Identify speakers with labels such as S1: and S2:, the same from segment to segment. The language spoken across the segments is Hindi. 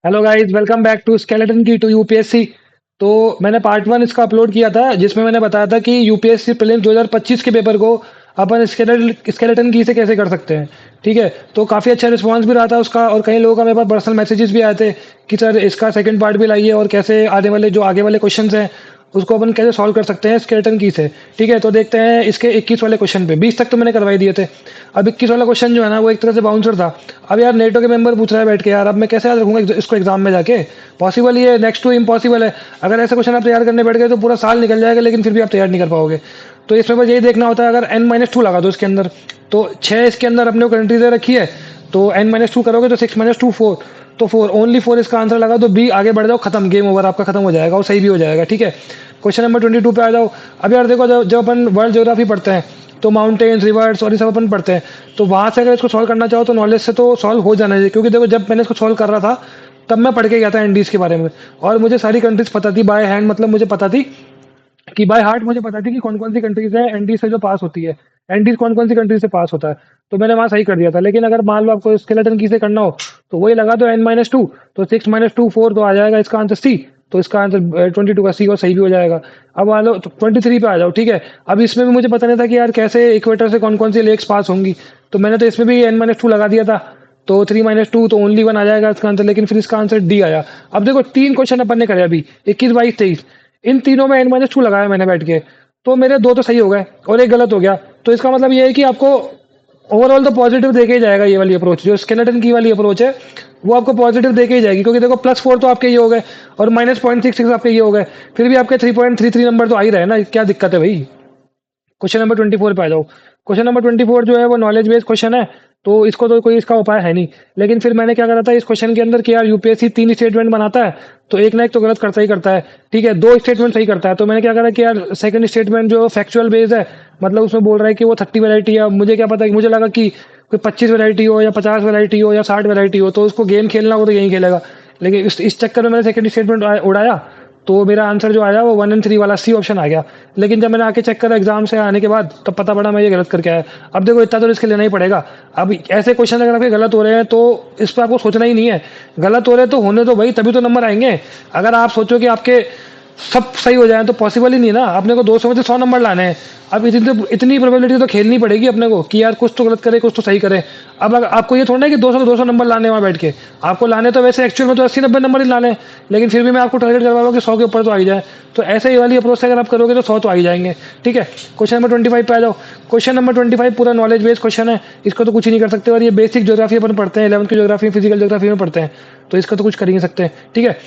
S1: Hello guys, welcome back to skeleton key to UPSC. तो मैंने पार्ट वन इसका अपलोड किया था जिसमें मैंने बताया था कि यूपीएससी प्रीलिम्स 2025 के पेपर को अपन स्केलेटन की से कैसे कर सकते हैं। ठीक है, तो काफ़ी अच्छा रिस्पांस भी रहा था उसका, और कई लोगों का मेरे पास पर्सनल मैसेजेस भी आए थे कि सर इसका सेकंड पार्ट भी लाइए, और कैसे आगे वाले क्वेश्चंस हैं उसको अपन कैसे सॉल्व कर सकते हैं स्केलेटन की से। ठीक है, तो देखते हैं इसके 21 वाले क्वेश्चन पे। 20 तक तो मैंने करवाई दिए थे। अब 21 वाला क्वेश्चन जो है ना, वो एक तरह से बाउंसर था। अब यार नेटो के मेंबर पूछ रहा है बैठ के, यार अब मैं कैसे याद रखूंगा इसको एग्जाम में जाके। पॉसिबल ही है, नेक्स्ट टू इम्पॉसिबल है। अगर ऐसे क्वेश्चन आप तैयार करने बैठ गए तो पूरा साल निकल जाएगा, लेकिन फिर भी आप तैयार नहीं कर पाओगे। तो इसमें बस यही देखना होता है, अगर n-2 लगा दो इसके अंदर, तो 6 इसके अंदर अपने को कंट्री दे रखी है, तो n-2 करोगे तो 6 - 2 4, तो 4 ओनली 4 इसका आंसर लगा दो। बी, आगे बढ़ जाओ, खत्म, गेम ओवर आपका खत्म हो जाएगा, और सही भी हो जाएगा। ठीक है, क्वेश्चन नंबर 22 पे आ जाओ। अब यार देखो, जब जब अपन वर्ल्ड ज्योग्राफी पढ़ते हैं तो माउंटेन्स, रिवर्स और ये सब अपन पढ़ते हैं, तो वहां से अगर इसको सॉल्व करना चाहो तो नॉलेज से तो सॉल्व हो जाना चाहिए। क्योंकि देखो, जब मैंने इसको सॉल्व कर रहा था तब मैं पढ़ के गया था एनडीज के बारे में, और मुझे सारी कंट्रीज पता थी बाय हैंड, मतलब मुझे पता थी कि बाय हार्ट मुझे पता थी कि कौन कौन सी कंट्रीज है एनडी से जो पास होती है, एनडी कौन कौन सी कंट्री से पास होता है। तो मैंने वहां सही कर दिया था। लेकिन अगर मान लो आपको स्केलेटन की से करना हो तो वही लगा दो n-2, तो 6 - 2 4, तो आ जाएगा इसका आंसर सी। तो इसका आंसर 22 का सी, और सही भी हो जाएगा। अब आ लो तो 23 पे आ जाओ। ठीक है, अब इसमें भी मुझे पता नहीं था कि यार कैसे इक्वेटर से कौन कौन सी लेक्स पास होंगी, तो मैंने तो इसमें भी n-2 लगा दिया था। तो 3 - 2 तो ओनली वन आ जाएगा इसका आंसर, लेकिन फिर इसका आंसर डी आया। अब देखो, तीन क्वेश्चन अपन ने करे अभी, 21 22 23, इन तीनों में n-2 लगाया मैंने बैठ के, तो मेरे दो तो सही हो गए और एक गलत हो गया। तो इसका मतलब ये है कि आपको ओवरऑल तो पॉजिटिव देके ही जाएगा। ये वाली अप्रोच, जो स्केलेटन की वाली अप्रोच है, वो आपको पॉजिटिव देके ही जाएगी। क्योंकि देखो, +4 तो आपके ये हो गए, और -0.66 आपके ये हो गए, फिर भी आपके 3.33 नंबर तो आ ही रहे ना, क्या दिक्कत है भाई। क्वेश्चन नंबर 24 पे आ जाओ। क्वेश्चन नंबर 24 जो है वो नॉलेज बेस्ड क्वेश्चन है, तो इसको तो कोई इसका उपाय है नहीं। लेकिन फिर मैंने क्या करा था इस क्वेश्चन के अंदर कि यार यूपीएससी 3 स्टेटमेंट बनाता है, तो एक ना एक तो गलत करता ही करता है। ठीक है, 2 स्टेटमेंट सही करता है, तो मैंने क्या करा कि यार सेकंड स्टेटमेंट जो फैक्चुअल बेस्ड है, मतलब उसमें बोल रहा है कि वो 30 वैरायटी है। अब मुझे क्या पता, कि मुझे लगा कि कोई 25 वैरायटी हो या 50 वैरायटी हो या 60 वैरायटी हो, तो उसको गेम खेलना हो तो यही खेलेगा। लेकिन इस चक्कर में मैंने सेकंड स्टेटमेंट उड़ाया, तो मेरा आंसर जो आया वो 1 and 3 वाला सी ऑप्शन आ गया। लेकिन जब मैंने आके चेक करा एग्जाम से आने के बाद, तब पता पड़ा मैं ये गलत करके आया। अब देखो, इतना तो रिस्क लेना ही पड़ेगा। अब ऐसे क्वेश्चन अगर आपके गलत हो रहे हैं तो इस पर आपको सोचना ही नहीं है। गलत हो रहे हैं तो होने दो भाई, तभी तो नंबर आएंगे। अगर आप सोचो कि आपके सब सही हो जाए तो पॉसिबल ही नहीं है ना। अपने को 200 में से 100 नंबर लाने हैं। अब इतनी प्रोबेबिलिटी तो खेलनी पड़ेगी अपने को कि यार कुछ तो गलत करे, कुछ तो सही करे। अब अगर आपको ये थोड़ा है कि 200 के 200 नंबर लाने वहां बैठ के, आपको लाने तो वैसे एक्चुअल में तो 80 90 नंबर ही लाने हैं, लेकिन फिर भी मैं आपको टारगेट करवा रहा हूँ कि 100 के ऊपर तो आ ही जाए। तो ऐसे ही वाली अप्रोच से अगर आप करोगे तो 100 तो आ ही जाएंगे। ठीक है, क्वेश्चन नंबर 25 पे आ जाओ। क्वेश्चन नंबर 25 पूरा नॉलेज बेस्ड क्वेश्चन है, इसको तो कुछ ही नहीं कर सकते। और ये बेसिक ज्योग्राफी अपन पढ़ते हैं, 11th की ज्योग्राफी, फिजिकल ज्योग्राफी में पढ़ते हैं, तो इसका तो कुछ कर ही नहीं सकते। ठीक है,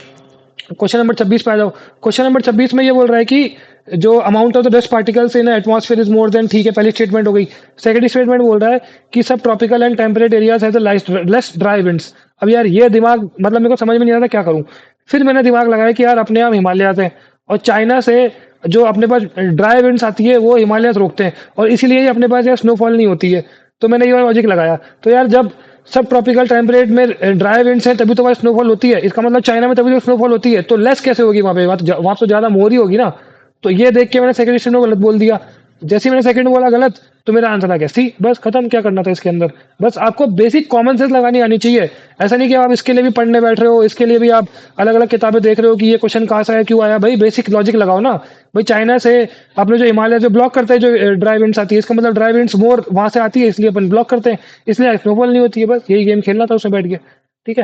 S1: क्वेश्चन नंबर 26 पे आ जाओ। क्वेश्चन नंबर 26 में ये बोल रहा है कि जो amount of the dust particles in atmosphere is more than, ठीक है, पहली स्टेटमेंट हो गई। सेकंड स्टेटमेंट बोल रहा है कि सब tropical and temperate areas have less dry winds. अब यार ये दिमाग, मतलब मेरे को समझ में नहीं आ रहा क्या करूं। फिर मैंने दिमाग लगाया कि यार अपने यहाँ हिमालय हैं, और चाइना से जो अपने पास ड्राई विंड्स आती है वो हिमालय रोकते हैं, और इसीलिए ही अपने पास यार स्नोफॉल नहीं होती है। तो मैंने ये लॉजिक लगाया, तो यार जब सब ट्रॉपिकल टेम्परेट में ड्राई विंड्स हैं तभी तो वहाँ स्नोफॉल होती है, इसका मतलब चाइना में तभी तो स्नोफॉल होती है, तो लेस कैसे होगी वहाँ पे, वहाँ तो ज्यादा मोर ही होगी ना। तो ये देख के मैंने सेकंड स्टेटमेंट गलत बोल दिया। जैसे ही मैंने सेकंड बोला गलत, तो मेरा आंसर आ गया सी। बस खत्म, क्या करना था इसके अंदर। बस आपको बेसिक कॉमन सेंस लगानी आनी चाहिए। ऐसा नहीं कि आप इसके लिए भी पढ़ने बैठ रहे हो, इसके लिए भी आप अलग अलग किताबें देख रहे हो कि ये क्वेश्चन कहाँ से आया, क्यों आया। भाई बेसिक लॉजिक लगाओ ना। भाई चाइना से अपने जो हिमालय जो ब्लॉक करते हैं, जो ड्राई विंड्स आती है, इसका मतलब ड्राई विंड्स मोर वहां से आती है, इसलिए अपन ब्लॉक करते हैं, इसलिए स्नोफॉल नहीं होती है। बस यही गेम खेलना था उसमें बैठ के। ठीक है,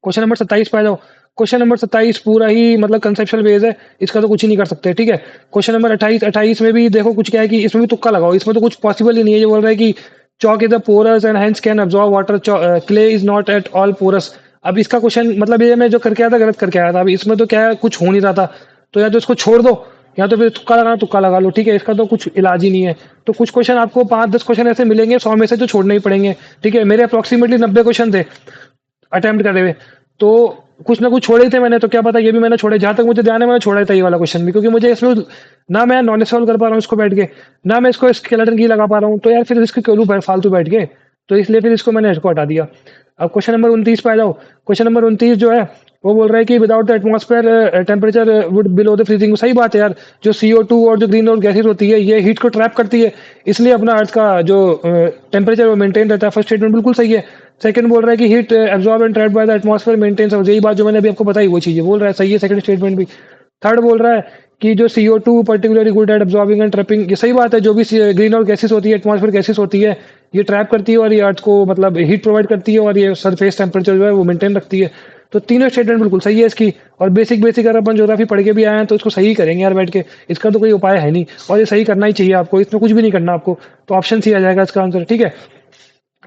S1: क्वेश्चन नंबर 27 पे आ जाओ। क्वेश्चन नंबर 27 पूरा ही मतलब कंसेप्चुअल बेस है, इसका तो कुछ ही नहीं कर सकते। ठीक है, क्वेश्चन नंबर 28 में भी देखो कुछ क्या है कि इसमें भी तुक्का लगाओ, इसमें तो कुछ पॉसिबल ही नहीं है। ये बोल रहा है कि chalk is a porous and hence can absorb water, clay is not at all porous. अब इसका क्वेश्चन मतलब ये मैं जो करके आया था गलत करके आया था। अब इसमें तो क्या है, कुछ हो नहीं रहा था, तो या तो इसको छोड़ दो या तो फिर तुक्का लगाना तुक्का लगा लो। ठीक है, इसका तो कुछ इलाज ही नहीं है। तो कुछ क्वेश्चन आपको 5 10 क्वेश्चन ऐसे मिलेंगे 100 में से, जो छोड़ने ही पड़ेंगे। ठीक है, मेरे अप्रोक्सीमेटली 90 क्वेश्चन थे अटेम्प्ट करे हुए, तो कुछ ना कुछ छोड़े ही थे मैंने। तो क्या पता ये भी मैंने छोड़े, जहां तक मुझे ध्यान है मैंने छोड़ा ही था ये वाला क्वेश्चन भी, क्योंकि मुझे इसमें ना मैं नॉलेज सॉल्व कर पा रहा हूँ इसको बैठ के, ना मैं इसको स्केलेटन की लगा पा रहा हूँ। तो यार फिर इसको क्यों लूँ फालतू बैठ के। तो इसलिए फिर इसको मैंने इसको हटा दिया। अब क्वेश्चन नंबर 29 पे आ जाओ। क्वेश्चन नंबर 29 जो है वो बोल रहा है कि without the atmosphere temperature would below the freezing. सही बात है यार, जो CO2 और जो ग्रीन हाउस गैसेज होती है ये हीट को ट्रैप करती है, इसलिए अपना अर्थ का जो टेम्परेचर वो मेंटेन रहता है। फर्स्ट स्टेटमेंट बिल्कुल सही है। सेकंड बोल रहा है कि heat absorb and trapped by the atmosphere maintains, और यही बात जो मैंने अभी आपको बताई वो चीज़ बोल रहा है, सही है सेकंड स्टेटमेंट भी। थर्ड बोल रहा है कि जो CO2 particularly good at absorbing and trapping, ये सही बात है, जो भी ग्रीन हाउस गैसेस होती है, एटमॉस्फेयर गैसेस होती है, ये ट्रैप करती है और ये अर्थ को मतलब हीट प्रोवाइड करती है और ये सरफेस टेम्परेचर जो है वो मेंटेन रखती है। तो तीनों स्टेटमेंट बिल्कुल सही है इसकी। और बेसिक बेसिक अगर अपन ज्योग्राफी पढ़ के भी आए हैं तो इसको सही करेंगे यार बैठ के, इसका तो कोई उपाय है नहीं, और ये सही करना ही चाहिए आपको, इसमें कुछ भी नहीं करना आपको। तो ऑप्शन सी आ जाएगा इसका आंसर, ठीक है।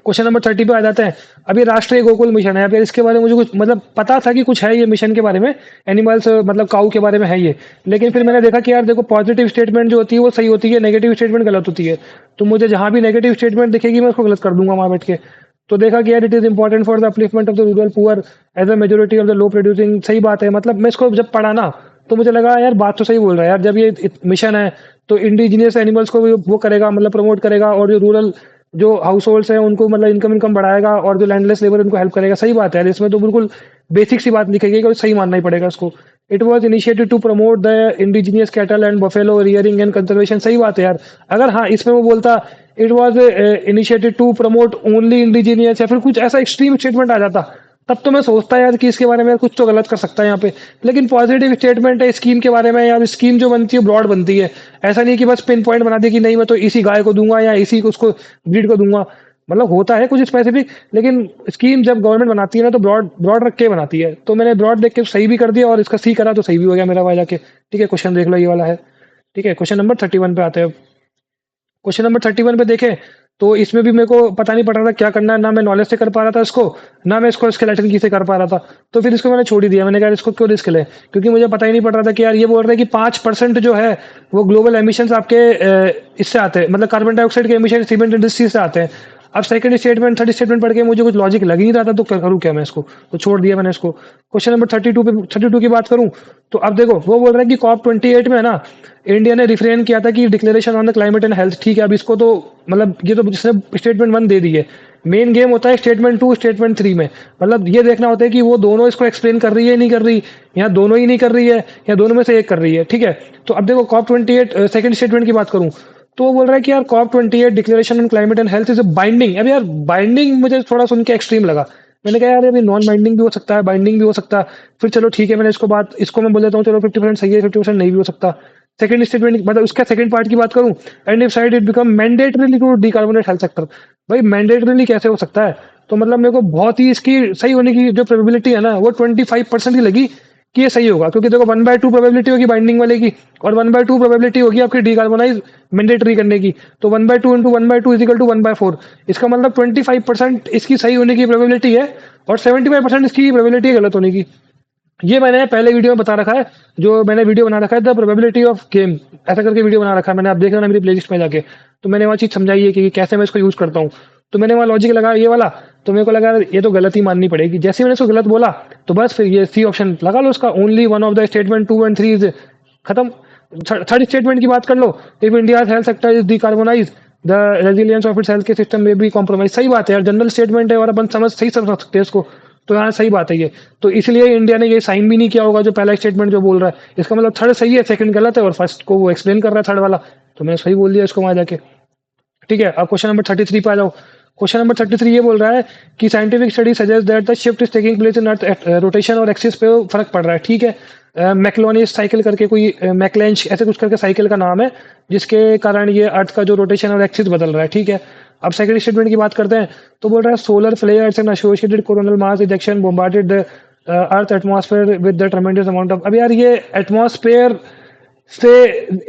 S1: क्वेश्चन नंबर 30 पे आ जाते हैं। अभी राष्ट्रीय गोकुल मिशन है, अब यार इसके बारे में मुझे कुछ मतलब पता था कि कुछ है ये मिशन के बारे में, एनिमल्स मतलब काऊ के बारे में है ये, लेकिन फिर मैंने देखा कि यार देखो पॉजिटिव स्टेटमेंट जो होती है वो सही होती है, नेगेटिव स्टेटमेंट गलत होती है। तो मुझे जहां भी नेगेटिव स्टेटमेंट दिखेगी मैं उसको गलत कर दूंगा वहां बैठ के। तो देखा कि यार it is important for the upliftment of the rural poor as a majority of the low producing, सही बात है। मतलब मैं इसको जब पढ़ा ना तो मुझे लगा यार बात तो सही बोल रहा है यार, जब ये मिशन है तो इंडिजिनियस एनिमल्स को वो करेगा, मतलब प्रमोट करेगा, और जो रूरल जो हाउस होल्ड्स हैं उनको मतलब इनकम बढ़ाएगा, और जो लैंडलेस लेबर उनको हेल्प करेगा, सही बात है यार, इसमें तो बिल्कुल बेसिक सी बात लिखी गई है, सही मानना ही पड़ेगा इसको। It was initiated to promote the indigenous cattle and buffalo rearing and conservation, सही बात है यार। अगर हाँ इसमें वो बोलता it was initiated to promote only indigenous, या फिर कुछ ऐसा एक्सट्रीम स्टेटमेंट आ जाता, तब तो मैं सोचता यार कि इसके बारे में कुछ तो गलत कर सकता है यहाँ पे। लेकिन पॉजिटिव स्टेटमेंट है स्कीम के बारे में, यार स्कीम जो बनती है ब्रॉड बनती है, ऐसा नहीं कि बस पिन पॉइंट बना दे कि नहीं मैं तो इसी गाय को दूंगा या इसी को उसको ब्रीड को दूंगा, मतलब होता है कुछ स्पेसिफिक, लेकिन स्कीम जब गवर्नमेंट बनाती है ना तो ब्रॉड ब्रॉड रख के बनाती है। तो मैंने ब्रॉड देख के सही भी कर दिया और इसका सी करा तो सही भी हो गया मेरा वहां जाके, ठीक है। क्वेश्चन देख लो ये वाला है, ठीक है। क्वेश्चन नंबर 31 पे आते हैं। क्वेश्चन नंबर 31 पे देखें तो इसमें भी मेरे को पता नहीं पड़ रहा था क्या करना है, ना मैं नॉलेज से कर पा रहा था इसको, ना मैं इसको स्केलेटन की से कर पा रहा था। तो फिर इसको मैंने छोड़ ही दिया, मैंने कहा इसको क्यों रिस्क ले, क्योंकि मुझे पता ही नहीं पड़ रहा था कि यार ये बोल रहे हैं कि 5% जो है वो ग्लोबल एमिशंस आपके इससे आते हैं, मतलब कार्बन डाइऑक्साइड के एमिशन सीमेंट इंडस्ट्री से आते हैं। अब सेकंड स्टेटमेंट थर्ड स्टेटमेंट पढ़ के मुझे कुछ लॉजिक लग ही नहीं रहा था, तो करूँ क्या मैं इसको, तो छोड़ दिया मैंने इसको। क्वेश्चन नंबर 32 पे 32 की बात करूं तो अब देखो वो बोल रहा है कि COP28 में है ना इंडिया ने रिफ्रेन किया था कि declaration on the climate and health, ठीक है। अब इसको तो मतलब ये तो जिसने स्टेटमेंट 1 दे दी है, मेन गेम होता है स्टेटमेंट 2 स्टेटमेंट 3 में, मतलब ये देखना होता है कि वो दोनों इसको एक्सप्लेन कर रही है नहीं कर रही, या दोनों ही नहीं कर रही है, या दोनों में से एक कर रही है, ठीक है। तो अब देखो COP28 सेकंड स्टेटमेंट की बात करूं तो वो बोल रहा है कि यार COP28 declaration on climate and health is binding. अब यार बाइंडिंग मुझे थोड़ा सुन के एक्सट्रीम लगा, मैंने कहा यार अभी नॉन बाइंडिंग भी हो सकता है, बाइंडिंग भी हो सकता है, फिर चलो ठीक है, मैंने इसको मैं बोल देता हूँ चलो 50% सही है, 50% नहीं भी हो सकता। सेकंड स्टेटमेंट मतलब उसका सेकंड पार्ट की बात करूं, and if side it become mandatorily to decarbonate health sector, भाई मैंडेटरीली कैसे हो सकता है। तो मतलब मेरे को बहुत ही इसकी सही होने की जो प्रोबेबिलिटी है ना वो 25% ही लगी कि ये सही होगा, क्योंकि देखो 1/2 प्रोबेबिलिटी होगी बाइंडिंग वाले की, और 1/2 प्रोबेबिलिटी होगी आपकी डिकार्बोनाइज मैंडेटरी करने की। तो 1/2 इंटू 1/2 इजिकल टू 1/4, इसका मतलब 25% इसकी सही होने की प्रोबेबिलिटी है, और 75% इसकी प्रोबेबिलिटी है गलत होने की। ये मैंने पहले वीडियो में बता रखा है, जो मैंने वीडियो बना रखा है द प्रोबेबिलिटी ऑफ गेम, ऐसा करके वीडियो बना रखा है मैंने, आप देख लेना मेरी प्लेलिस्ट में जाके। तो मैंने वहाँ चीज़ समझाई है कि कैसे मैं इसको यूज़ करता हूँ। तो मैंने वहाँ लॉजिक लगा ये वाला, तो मेरे को लगा ये तो गलत ही माननी पड़ेगी। जैसे ही मैंने इसको गलत बोला तो बस फिर ये सी ऑप्शन लगा लो उसका, only one of the statement 2 and 3 is खत्म। थर्ड स्टेटमेंट की बात कर लो, if India health sector is decarbonize the resilience of its health के सिस्टम में भी कॉम्प्रोमाइज, सही बात है यार, जनरल स्टेटमेंट है और अपन समझ सकते हैं इसको। तो यहाँ सही बात है ये, तो इसलिए इंडिया ने ये साइन भी नहीं किया होगा जो पहला स्टेटमेंट जो बोल रहा है, इसका मतलब थर्ड सही है सेकंड गलत है, और फर्स्ट को वो एक्सप्लेन कर रहा है थर्ड वाला, तो मैंने सही बोल दिया इसको वहां जाके, ठीक है। अब क्वेश्चन नंबर 33 पे आ जाओ। क्वेश्चन नंबर 33 ये बोल रहा है कि scientific study suggest that the shift is taking place in earth rotation और एक्सिस पे फर्क पड़ रहा है, ठीक है। मैक्लोनियस साइकिल करके कोई मैक्लेंच ऐसे कुछ करके साइकिल का नाम है, जिसके कारण ये अर्थ का जो रोटेशन और एक्सिस बदल रहा है, ठीक है। अब सेकंड स्टेटमेंट की बात करते हैं तो बोल रहा है solar flares and associated coronal mass ejection bombarded the earth atmosphere with the tremendous amount of, अब यार ये एटमॉस्फेयर से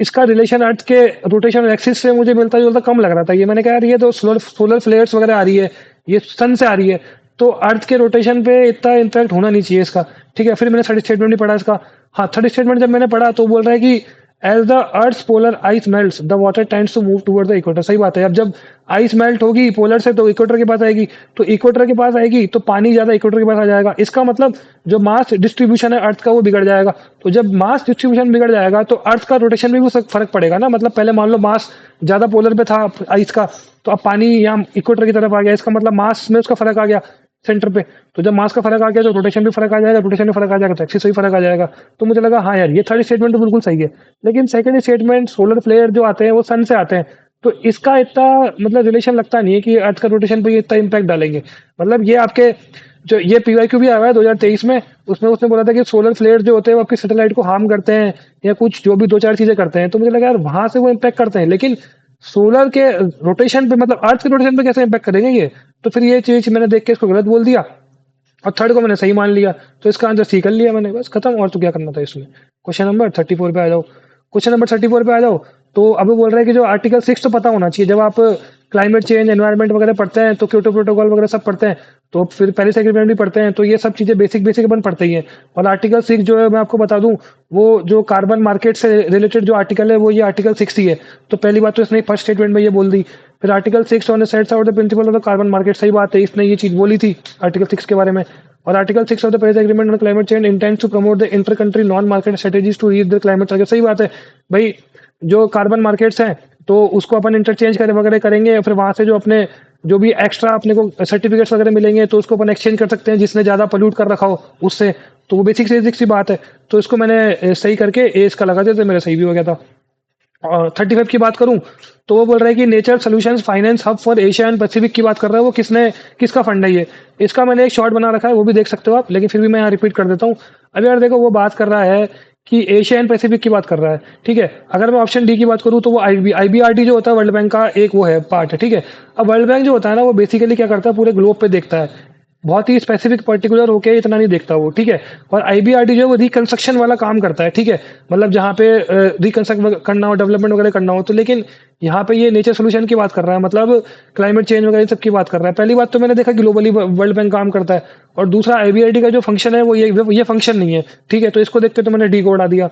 S1: इसका रिलेशन अर्थ के रोटेशन एक्सिस से मुझे मिलता जुलता कम लग रहा था। ये मैंने कहा यार ये तो सोलर फ्लेयर्स वगैरह आ रही है, ये सन से आ रही है, तो अर्थ के रोटेशन पे इतना इम्पैक्ट होना नहीं चाहिए इसका, ठीक है। फिर मैंने थर्ड स्टेटमेंट नहीं पढ़ा इसका। हाँ थर्ड स्टेटमेंट जब मैंने पढ़ा तो बोल रहा है कि as the earth polar ice melts the water tends to move toward the equator, सही बात है। अब जब आइस मेल्ट होगी पोलर से तो इक्वेटर के पास आएगी, तो इक्वेटर के पास आएगी तो पानी ज्यादा इक्वेटर के पास आ जाएगा, इसका मतलब जो मास डिस्ट्रीब्यूशन है अर्थ का वो बिगड़ जाएगा। तो जब मास डिस्ट्रीब्यूशन बिगड़ जाएगा तो अर्थ का रोटेशन में भी फर्क पड़ेगा ना, मतलब पहले मान लो मास ज्यादा पोलर पे था आइस का, तो अब पानी यहाँ इक्वेटर की तरफ आ गया, इसका मतलब मास में उसका फर्क आ गया सेंटर पे। तो जब मास का फर्क आ गया तो रोटेशन भी फर्क आ जाएगा, रोटेशन में फर्क आ जाएगा तो एक्सिस भी फर्क आ जाएगा। तो मुझे लगा हाँ यार ये थर्ड स्टेटमेंट तो बिल्कुल सही है, लेकिन सेकंड स्टेटमेंट सोलर फ्लेयर जो आते हैं वो सन से आते हैं, तो इसका इतना मतलब रिलेशन लगता नहीं है कि अर्थ का रोटेशन पे ये इतना इम्पैक्ट डालेंगे। मतलब ये आपके जो ये पीवाईक्यू भी आया हुआ है 2023 में, उसमें उसने बोला था कि सोलर फ्लेयर जो होते हैं वो आपकी सैटेलाइट को हार्म करते हैं या कुछ जो भी 2-4 चीजें करते हैं। तो मुझे लगा यार वहां से वो इम्पैक्ट करते हैं, लेकिन सोलर के रोटेशन पे मतलब अर्थ के रोटेशन पे कैसे इम्पैक्ट करेंगे ये? तो फिर ये चीज मैंने देख के इसको गलत बोल दिया और थर्ड को मैंने सही मान लिया। तो इसका आंसर सी कर लिया मैंने, बस खत्म। और तो क्या करना था इसमें। क्वेश्चन नंबर 34 पे आ जाओ। क्वेश्चन नंबर 34 पे आ जाओ। तो अब वो बोल रहा है कि जो आर्टिकल 6 तो पता होना चाहिए। जब आप क्लाइमेट चेंज एनवायरनमेंट वगैरह पढ़ते हैं तो क्योटो प्रोटोकॉल वगैरह सब पढ़ते हैं, तो फिर पेरिस एग्रीमेंट भी पढ़ते हैं, तो ये सब चीजें बेसिक बेसिक अपन पढ़ते ही हैं। और आर्टिकल 6 जो है मैं आपको बता दूं, वो जो कार्बन मार्केट से रिलेटेड जो आर्टिकल है वो ये आर्टिकल 6 ही है। तो पहली बात तो इसने फर्स्ट स्टेटमेंट में ये बोल दी। फिर article 6 on the sets out the principle of the carbon market, सही बात है, इसने ये चीज बोली थी आर्टिकल 6 के बारे में। और article 6 of the Paris agreement on climate change intends to promote the inter country non market strategies to reach the climate target, सही बात है भाई। जो कार्बन मार्केट्स हैं तो उसको अपन इंटरचेंज करे वगैरह करेंगे, फिर वहां से जो अपने जो भी एक्स्ट्रा अपने को सर्टिफिकेट्स वगैरह मिलेंगे तो उसको अपन एक्सचेंज कर सकते हैं जिसने ज्यादा पोल्यूट कर रखा हो उससे। तो वो बेसिक सी बात है। तो इसको मैंने सही करके ए इसका लगा दिया, तो मेरा सही भी हो गया था। और 35 की बात करूं तो वो बोल रहा है कि nature solutions finance hub for Asia and Pacific की बात कर रहा है। वो किसने किसका फंड है ये? इसका मैंने एक शॉर्ट बना रखा है, वो भी देख सकते हो आप, लेकिन फिर भी मैं यहाँ रिपीट कर देता हूँ। अब यार देखो, वो बात कर रहा है कि एशिया एंड पैसिफिक की बात कर रहा है, ठीक है। अगर मैं ऑप्शन डी की बात करूँ तो वो आईबीआरडी जो होता है वर्ल्ड बैंक का एक वो है पार्ट है, ठीक है। अब वर्ल्ड बैंक जो होता है ना, वो बेसिकली क्या करता है, पूरे ग्लोब पे देखता है, बहुत ही स्पेसिफिक पर्टिकुलर होके इतना नहीं देखता वो, ठीक है। और आईबीआरडी जो है वो रिकंस्ट्रक्शन वाला काम करता है, ठीक है। मतलब जहाँ पे रिकंस्ट्रक्ट करना हो, डेवलपमेंट वगैरह करना हो, तो लेकिन यहाँ पे ये नेचर सोल्यूशन की बात कर रहा है, मतलब क्लाइमेट चेंज वगैरह इन सब की बात कर रहा है। पहली बात तो मैंने देखा ग्लोबली वर्ल्ड बैंक काम करता है, और दूसरा आईबीआरडी का जो फंक्शन है वो ये फंक्शन नहीं है, ठीक है। तो इसको देख के तो मैंने डी को उड़ा दिया।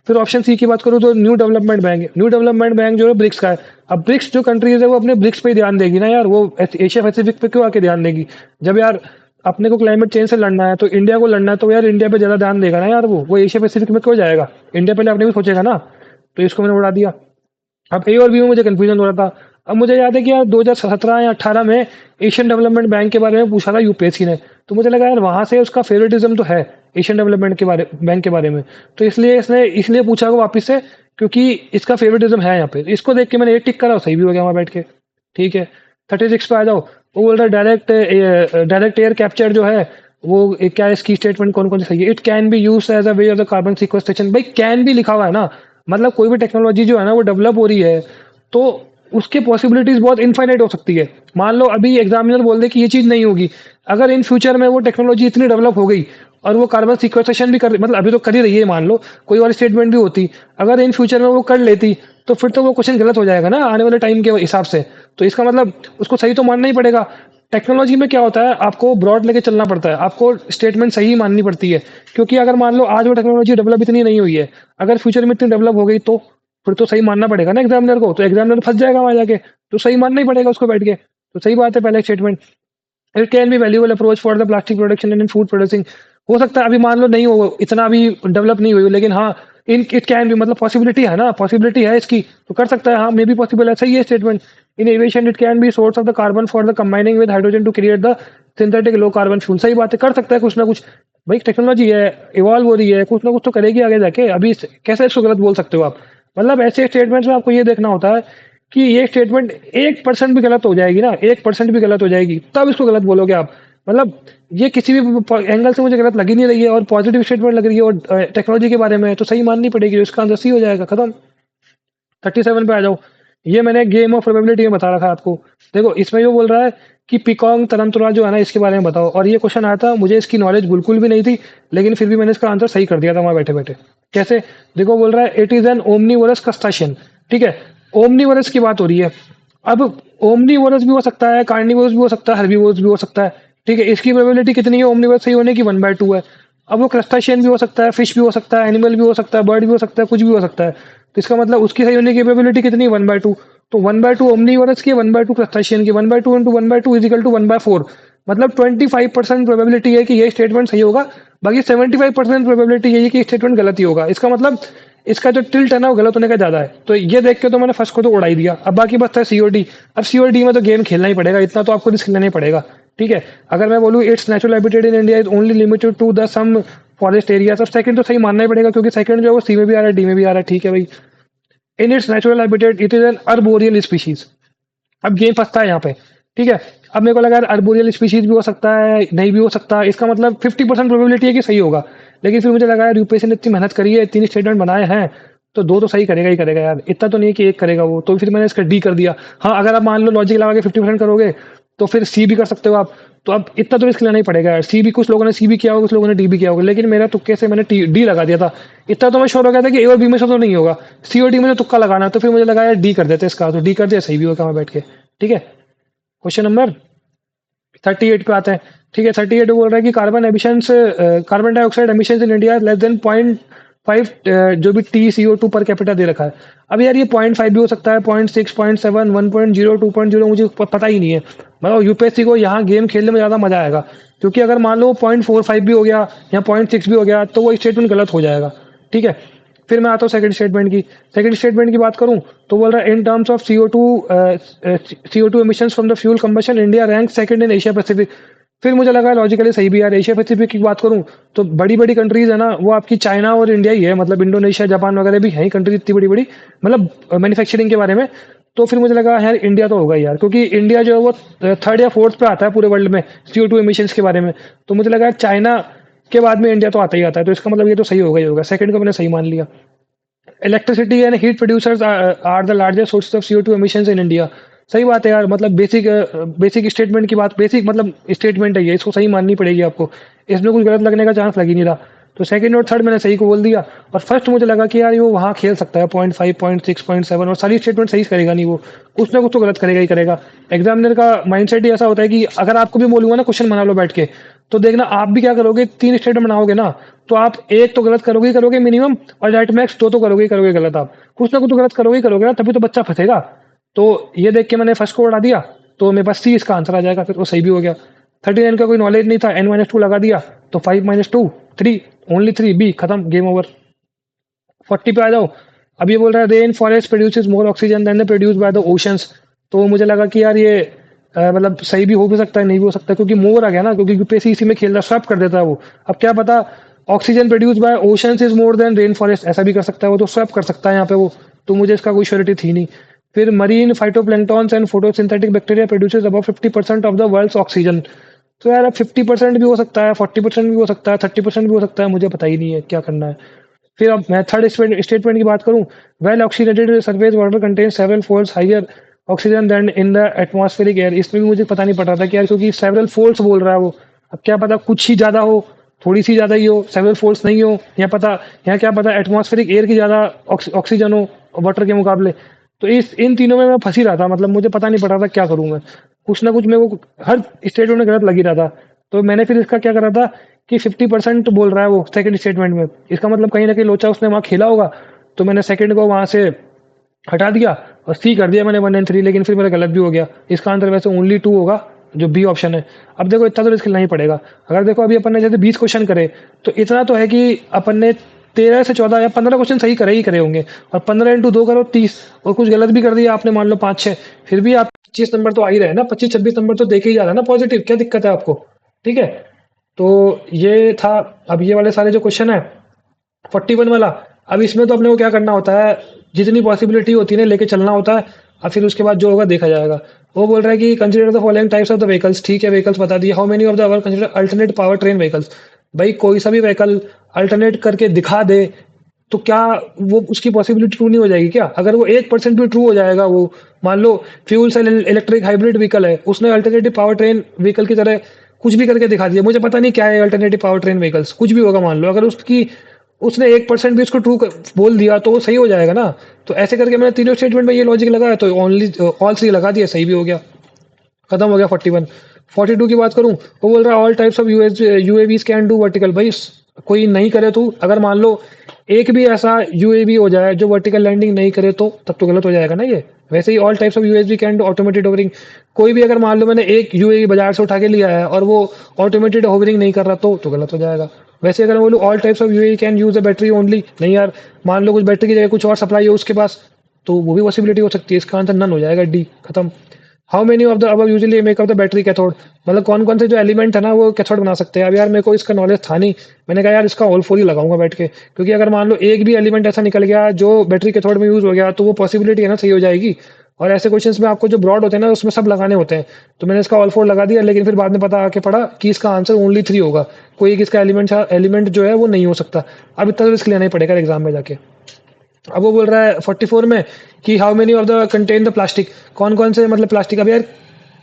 S1: फिर ऑप्शन सी की बात करूँ तो new development bank, new development bank जो है ब्रिक्स का है। अब ब्रिक्स जो कंट्रीज है वो अपने ब्रिक्स पे ही ध्यान देगी ना यार, वो एशिया पैसिफिक पे क्यों आके ध्यान देगी? जब यार अपने को क्लाइमेट चेंज से लड़ना है तो इंडिया को लड़ना है, तो यार इंडिया पे ज्यादा ध्यान देगा ना यार, वो एशिया पैसिफिक में क्यों जाएगा? इंडिया पहले अपने भी सोचेगा ना। तो इसको मैंने उड़ा दिया। अब ए और बी में मुझे कंफ्यूजन हो रहा था। अब मुझे याद है कि यार 2017 या 18 में एशियन डेवलपमेंट बैंक के बारे में पूछा था यूपीएससी ने, तो मुझे लगा यार वहां से उसका फेवरेटिज्म तो है एशियन डेवलपमेंट के बारे बैंक के बारे में, तो इसलिए इसने इसलिए पूछा होगा वापस से, क्योंकि इसका फेवरेटिज्म है यहाँ पे। इसको देख के मैंने एक टिक करा और सही भी हो गया वहां बैठ के, ठीक है। 36 पे आ जाओ। वो बोल रहा है डायरेक्ट एयर कैप्चर जो है वो क्या है, इसकी स्टेटमेंट कौन कौन सी सही है? It can be use as a way of the carbon sequestration, भाई कैन भी लिखा हुआ है ना, मतलब कोई भी टेक्नोलॉजी जो है ना वो डेवलप हो रही है तो उसके पॉसिबिलिटीज बहुत इनफाइनाइट हो सकती है। मान लो अभी एग्जामिनर बोल दे कि ये चीज नहीं होगी, अगर इन फ्यूचर में वो टेक्नोलॉजी इतनी डेवलप हो गई और वो कार्बन सिक्वेस्ट्रेशन भी कर, मतलब अभी तो कर ही रही है, मान लो कोई और स्टेटमेंट भी होती, अगर इन फ्यूचर में वो कर लेती तो फिर तो वो क्वेश्चन गलत हो जाएगा ना आने वाले टाइम के हिसाब से। तो इसका मतलब उसको सही तो मानना ही पड़ेगा। टेक्नोलॉजी में क्या होता है, आपको ब्रॉड लेके चलना पड़ता है, आपको स्टेटमेंट सही माननी पड़ती है। क्योंकि अगर मान लो आज वो टेक्नोलॉजी डेवलप इतनी नहीं हुई है, अगर फ्यूचर में इतनी डेवलप हो गई तो फिर तो सही मानना पड़ेगा ना एग्जामिनर को, तो एग्जामिनर फंस जाएगा वहां जाके, तो सही मानना ही पड़ेगा उसको बैठ के। तो सही बात है पहले statement. It can B valuable approach for the plastic production and in food processing, हो सकता है अभी मान लो नहीं हो इतना अभी डेवलप नहीं हुई हो, लेकिन हाँ इन इट कैन भी, मतलब पॉसिबिलिटी है ना, पॉसिबिलिटी है इसकी, तो कर सकता है, हाँ मे बी पॉसिबल है, सही है statement. In aviation it can be source of the carbon for the combining with hydrogen to create the synthetic low carbon fuel, सही बात है, कर सकता है कुछ ना कुछ। भाई टेक्नोलॉजी है, इवॉल्व हो रही है, कुछ ना कुछ तो करेगी आगे जाके, अभी कैसे इसको गलत बोल सकते हो आप? मतलब ऐसे स्टेटमेंट्स में आपको ये देखना होता है कि ये स्टेटमेंट 1% भी गलत हो जाएगी ना, 1% भी गलत हो जाएगी तब इसको गलत बोलोगे आप। मतलब ये किसी भी एंगल से मुझे गलत लग ही नहीं रही है, और पॉजिटिव स्टेटमेंट लग रही है, और टेक्नोलॉजी के बारे में है, तो सही माननी पड़ेगी, इसका आंसर सी हो जाएगा, खत्म। 37 पे आ जाओ। ये मैंने गेम ऑफ प्रोबेबिलिटी में बता रखा है आपको। देखो इसमें ये बोल रहा है कि पिकॉन्ग तरंतुला जो है ना इसके बारे में बताओ, और ये क्वेश्चन आया था, मुझे इसकी नॉलेज बिल्कुल भी नहीं थी, लेकिन फिर भी मैंने इसका आंसर सही कर दिया था वहां बैठे बैठे। कैसे? देखो बोल रहा है इट इज एन ओमनीवोरस क्रस्टाशियन, ठीक है। ओमनीवोरस की बात हो रही है। अब ओमनीवोरस भी हो सकता है, कार्निवोरस भी हो सकता है, हर्बीवोरस भी हो सकता है, ठीक है। इसकी प्रोबेबिलिटी कितनी है ओमनीवोरस सही होने की? 1/2 है। अब वो क्रस्टाशियन भी हो सकता है, फिश भी हो सकता है, एनिमल भी हो सकता है, बर्ड भी हो सकता है, कुछ भी हो सकता है। तो इसका मतलब उसकी सही होने की प्रोबेबिलिटी कितनी है? 1/2। तो 1/2 ओमनीवोरस की, 1/2 क्रस्टाशियन की, 1/2 इंटू 1/2 इज इक्वल टू 1/4। मतलब 25% प्रोबेबिलिटी है कि ये स्टेटमेंट सही होगा, बाकी 75% प्रोबेबिलिटी यही है कि स्टेटमेंट गलत ही होगा। इसका मतलब इसका जो टिल्ट है ना वो गलत होने का ज्यादा है। तो ये देख के तो मैंने फर्स्ट को तो उड़ा ही दिया, अब बाकी बचता है सीओडी। अब सीओडी में तो गेम खेलना ही पड़ेगा, इतना तो आपको रिस्क लेना ही पड़ेगा, ठीक है। अगर मैं बोलूँ it's natural habitat in India is only limited to the some forest area, तो सेकंड तो सही मानना ही पड़ेगा, क्योंकि सेकंड जो है वो सी में भी आ रहा है, डी में भी आ रहा है, ठीक है भाई। In its natural habitat it is an arboreal species. अब गेम फंसता है यहाँ पे, ठीक है। अब मेरे को लगा यार अर्बोरियल स्पीशीज भी हो सकता है, नहीं भी हो सकता, इसका मतलब 50% प्रोबेबिलिटी है कि सही होगा। लेकिन फिर मुझे लगा यार यूपीएससी ने इतनी मेहनत करी है, 3 स्टेटमेंट बनाए हैं, तो दो तो सही करेगा ही करेगा यार, इतना तो नहीं कि एक करेगा वो। तो फिर मैंने इसका डी कर दिया। हाँ, अगर आप मान लो लॉजिक लगा के 50% करोगे तो फिर सी भी कर सकते हो आप। तो अब इतना तो रिस्क लेना ही पड़ेगा यार। सी भी कुछ लोगों ने सी भी किया होगा, कुछ लोगों ने डी भी किया होगा, लेकिन मेरा तुक्के से मैंने डी लगा दिया था। इतना तो मैं श्योर हो गया था कि ए और बी में से तो नहीं होगा, सी और डी में तुक्का लगाना है। तो फिर मुझे लगा यार डी कर देते इसका, तो डी कर दिया, सही भी होगा मैं बैठ के। ठीक है, क्वेश्चन नंबर 38 पे आते हैं। ठीक है, 38 बोल रहा है कि carbon dioxide emission in India less than 0.5 जो भी TCO2 पर कैपिटा दे रखा है। अब यार ये 0.5 भी हो सकता है, 0.6, 0.7, 1.0, 2.0, मुझे पता ही नहीं है। मतलब यूपीएससी को यहाँ गेम खेलने में ज़्यादा मजा आएगा, क्योंकि अगर मान लो 0.45 भी हो गया या 0.6 भी हो गया तो वो स्टेटमेंट गलत हो जाएगा। ठीक है, फिर मैं आता हूँ सेकंड स्टेटमेंट की। सेकंड स्टेटमेंट की बात करूँ तो बोल रहा है in terms of CO2 emissions from the fuel combustion India rank second in Asia Pacific. फिर मुझे लगा लॉजिकली सही भी यार। एशिया पैसिफिक की बात करूँ तो बड़ी बड़ी कंट्रीज है ना, वो आपकी चाइना और इंडिया ही है। मतलब इंडोनेशिया जापान वगैरह भी है कंट्रीज इतनी बड़ी बड़ी, मतलब मैन्युफैक्चरिंग के बारे में। तो फिर मुझे लगा यार इंडिया तो होगा यार, क्योंकि इंडिया जो है वो थर्ड या फोर्थ पे आता है पूरे वर्ल्ड में CO2 emissions के बारे में। तो मुझे लगा चाइना के बाद में इंडिया तो आता ही आता है, तो इसका मतलब ये तो सही होगा ही होगा। सेकंड को मैंने सही मान लिया। Electricity and heat producers are the largest sources of CO2 emissions in India. सही बात है यार। मतलब बेसिक स्टेटमेंट की बात, बेसिक मतलब स्टेटमेंट है ये, इसको सही माननी पड़ेगी आपको। इसमें कुछ गलत लगने का चांस लग ही नहीं रहा। तो सेकंड और थर्ड मैंने सही को बोल दिया। और फर्स्ट मुझे लगा कि यार वो वहाँ खेल सकता है 0.5, 0.6, 0.7, और सारी स्टेटमेंट सही करेगा नहीं वो, कुछ ना कुछ तो गलत करेगा ही करेगा। एग्जामिनर का माइंडसेट ही ऐसा होता है कि अगर आपको भी बोलूंगा ना क्वेश्चन बना लो बैठ के, तो देखना आप भी क्या करोगे, 3 स्टेटमेंट बनाओगे ना, तो आप एक तो गलत करोगे ही करोगे मिनिमम, और एट मैक्स दो तो करोगे ही करोगे गलत। आप कुछ ना कुछ तो गलत करोगे ही करोगे ना, तभी तो बच्चा फंसेगा। तो ये देख के मैंने फर्स्ट को उड़ा दिया, तो मेरे पास सी इसका आंसर आ जाएगा, फिर वो सही भी हो गया। 39 का कोई नॉलेज नहीं था, n-2 लगा दिया, तो 5 - 2 3, ओनली 3, बी खत्म, गेम ओवर। 40 पे आ जाओ। अब ये बोल रहा है rain forest produces more oxygen than produce by the oceans. तो मुझे लगा कि यार ये मतलब सही भी हो भी सकता है, नहीं भी हो सकता, क्योंकि मोर आ गया ना, क्योंकि यूपीएससी इसी में खेल रहा, स्वैप कर देता है वो। अब क्या पता oxygen produce by oceans is more than rain forest, ऐसा भी कर सकता है वो, तो स्वैप कर सकता है यहाँ पे वो। तो मुझे इसका कोई श्योरिटी थी नहीं। फिर marine phytoplanktons and photosynthetic bacteria produces about 50% of the world's oxygen. तो यार अब 50% भी हो सकता है, 40% भी हो सकता है, 30% भी हो सकता है, मुझे पता ही नहीं है क्या करना है। फिर अब मैं थर्ड स्टेटमेंट की बात करूं, well oxidated surface water contain several folds higher oxygen than in the atmospheric air. इसमें भी मुझे पता नहीं पड़ रहा था कि यार, क्योंकि सेवरल फोल्ड्स बोल रहा है वो। अब क्या पता कुछ ही ज्यादा हो, थोड़ी सी ज्यादा ही हो, सेवरल फोल्ड्स नहीं हो, या पता यहाँ क्या पता एटमॉस्फेरिक एयर की ज्यादा ऑक्सीजन हो वाटर के मुकाबले। तो इस इन तीनों में मैं फंस ही रहा था, मतलब मुझे पता नहीं पड़ रहा था क्या करूं मैं। कुछ ना कुछ मेरे को हर स्टेटमेंट में गलत लग ही रहा था। तो मैंने फिर इसका क्या करा था कि 50% बोल रहा है वो सेकंड स्टेटमेंट में, इसका मतलब कहीं ना कहीं लोचा उसने वहां खेला होगा। तो मैंने सेकंड को वहां से हटा दिया और सी कर दिया मैंने 1 and 3, लेकिन फिर मेरा गलत भी हो गया। इसका आंसर वैसे ओनली 2 होगा, जो बी ऑप्शन है। अब देखो इतना तो रिस्क लेना ही पड़ेगा। अगर देखो अभी अपन ने जैसे 20 क्वेश्चन करे, तो इतना तो है कि अपन ने 13 से 14 या 15 क्वेश्चन सही करे ही करे होंगे, और 15 × 2 करो 30, और कुछ गलत भी कर दिया आपने मान लो 5-6, फिर भी आप 25 नंबर तो आ ही रहे ना, 25-26 नंबर तो देखे ही जा रहा है ना पॉजिटिव, क्या दिक्कत है आपको। ठीक है, तो ये था। अब ये वाले सारे जो क्वेश्चन है 41 वाला, अब इसमें तो अपने को क्या करना होता है, जितनी पॉसिबिलिटी होती है ना लेके चलना होता है, और फिर उसके बाद जो होगा देखा जाएगा। वो बोल रहा है कि consider the following types of the vehicles. ठीक है, व्हीकल्स बता दिए। How many of the our consider alternate power train vehicles. भाई कोई सा भी व्हीकल अल्टरनेट करके दिखा दे, तो क्या वो उसकी पॉसिबिलिटी ट्रू नहीं हो जाएगी क्या? अगर वो 1% भी ट्रू हो जाएगा, वो मान लो fuel cell electric hybrid vehicle है, उसने अल्टरनेटिव पावर ट्रेन व्हीकल की तरह कुछ भी करके दिखा दिया, मुझे पता नहीं क्या है अल्टरनेटिव पावर ट्रेन व्हीकल्स, कुछ भी होगा मान लो, अगर उसकी उसने 1% भी उसको ट्रू बोल दिया तो वो सही हो जाएगा ना। तो ऐसे करके मैंने तीनों स्टेटमेंट में ये लॉजिक लगाया, तो ओनली ऑल 3 लगा दिया, सही भी हो गया, खत्म हो गया 41। 42 की बात करूं, वो बोल रहा है all types of UAVs can do vertical. भाई कोई नहीं करे तो, अगर मान लो एक भी ऐसा यूएवी हो जाए जो वर्टिकल लैंडिंग नहीं करे, तो तब तो गलत हो जाएगा ना ये। वैसे ही all types of UAV can do automated hovering. कोई भी अगर मान लो मैंने एक यूएवी बाजार से उठा के लिया है और वो ऑटोमेटेड होवरिंग नहीं कर रहा, तो गलत हो जाएगा। वैसे अगर मैं बोलूँ all types of UAV can use a battery only, नहीं यार, मान लो कुछ बैटरी की जगह कुछ और सप्लाई हो उसके पास, तो वो भी पॉसिबिलिटी हो सकती है। इसका आंसर नन हो जाएगा, डी खत्म। How many of the above usually make up the battery cathode, मतलब कौन कौन से जो एलिमेंट है ना वो कैथोड बना सकते हैं। अब यार मेरे को इसका नॉलेज था नहीं, मैंने कहा यार इसका ऑल फोर ही लगाऊंगा बैठ के, क्योंकि अगर मान लो एक भी एलिमेंट ऐसा निकल गया जो बैटरी कैथोड में यूज हो गया तो वो पॉसिबिलिटी है ना सही हो जाएगी। और ऐसे क्वेश्चंस में आपको जो ब्रॉड होते हैं ना उसमें सब लगाने होते हैं। तो मैंने इसका ऑल फोर लगा दिया, लेकिन फिर बाद में पता आके पड़ा कि इसका आंसर ओनली 3 होगा, कोई एक इसका एलिमेंट जो है वो नहीं हो सकता। अब इतना तो रिस्क लेना ही पड़ेगा एग्जाम में जाके। अब वो बोल रहा है 44 में कि how many of the contain the plastic, कौन कौन से मतलब प्लास्टिक। अब यार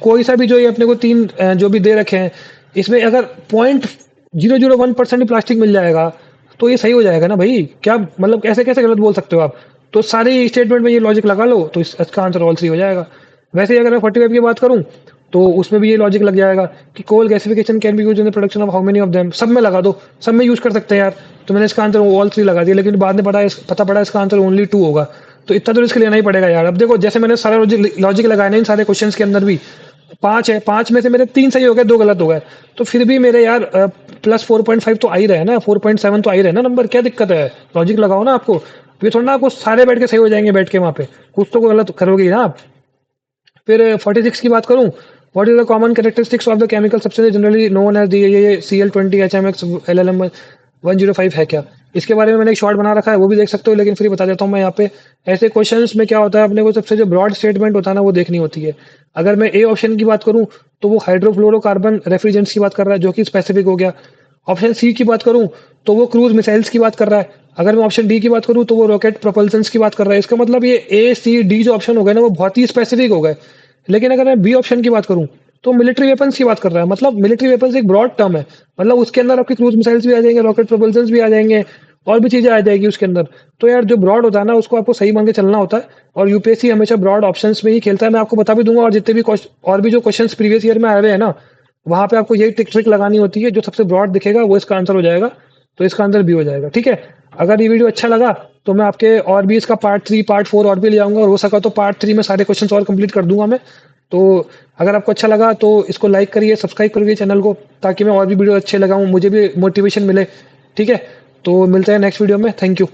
S1: कोई सा भी जो ये अपने को तीन जो भी दे रखे हैं इसमें अगर 0.001% ही प्लास्टिक मिल जाएगा तो ये सही हो जाएगा ना भाई। क्या मतलब ऐसे कैसे गलत बोल सकते हो आप। तो सारी स्टेटमेंट में ये लॉजिक लगा लो तो इसका आंसर ऑल 3 हो जाएगा। वैसे ही अगर मैं 45 की बात करूं तो उसमें भी ये लॉजिक लग जाएगा कि coal gasification can be use in the production of how many of them, सब में लगा दो, सब में यूज कर सकते हैं यार। तो मैंने इसका आंसर ऑल 3 लगा दिया, लेकिन बाद में पता पड़ा इसका आंसर ओनली 2 होगा। तो इतना तो रिस्क लेना ही पड़ेगा यार। अब देखो जैसे मैंने सारा लॉजिक लगाया ना इन सारे क्वेश्चंस के अंदर भी 5 है, 5 में से मेरे 3 सही हो गए, 2 गलत हो गए, तो फिर भी मेरे यार प्लस 4.5 तो आ ही रहे ना, 4.7 तो आ ही रहे ना नंबर। क्या दिक्कत है, लॉजिक लगाओ ना। आपको ये थोड़ा ना आपको सारे बैठ के सही हो जाएंगे बैठ के वहां पे, कुछ तो गलत करोगे ही ना आप। फिर 46 की बात करूं, what is the common characteristics of the chemical substance generally known as ये CL20 HMX LLM 105 है क्या। इसके बारे में मैंने एक शॉर्ट बना रखा है, वो भी देख सकते हो, लेकिन फिर बता देता हूँ मैं यहाँ पे। ऐसे क्वेश्चंस में क्या होता है, अपने को सबसे जो ब्रॉड स्टेटमेंट होता है ना वो देखनी होती है। अगर मैं ए ऑप्शन की बात करूं तो वो हाइड्रोफ्लोरोकार्बन रेफ्रिजरेंट्स की बात कर रहा है जो कि स्पेसिफिक हो गया। ऑप्शन सी की बात करूं तो वो क्रूज मिसाइल्स की बात कर रहा है। अगर मैं ऑप्शन डी की बात करूं तो वो रॉकेट प्रोपल्शंस की बात कर रहा है। इसका मतलब ये A C D जो ऑप्शन हो गए ना वो बहुत ही स्पेसिफिक हो गए। लेकिन अगर मैं बी ऑप्शन की बात करूं तो मिलिट्री वेपन्स की बात कर रहा है। मतलब मिलिट्री वेपन्स एक ब्रॉड टर्म है, मतलब उसके अंदर आपके क्रूज मिसाइल्स भी आ जाएंगे, रॉकेट प्रोपल्शंस भी आ जाएंगे, और भी चीजें आ जाएगी उसके अंदर। तो यार जो ब्रॉड होता है ना उसको आपको सही मान के चलना होता है, और यूपीएससी हमेशा ब्रॉड ऑप्शंस में ही खेलता है। मैं आपको बता भी दूंगा, और जितने भी और भी जो क्वेश्चंस प्रीवियस ईयर में आए हुए हैं ना वहां पे आपको यही ट्रिक लगानी होती है, जो सबसे ब्रॉड दिखेगा वो इसका आंसर हो जाएगा। तो इसका आंसर बी हो जाएगा। ठीक है, अगर ये वीडियो अच्छा लगा तो मैं आपके और भी इसका पार्ट 3 पार्ट 4 और भी ले आऊंगा, और हो सका तो पार्ट 3 में सारे क्वेश्चंस और कंप्लीट कर दूंगा मैं। तो अगर आपको अच्छा लगा तो इसको लाइक करिए, सब्सक्राइब करिए चैनल को, ताकि मैं और भी वीडियो अच्छे लगाऊं, मुझे भी मोटिवेशन मिले। ठीक है, तो मिलते हैं नेक्स्ट वीडियो में। Thank you.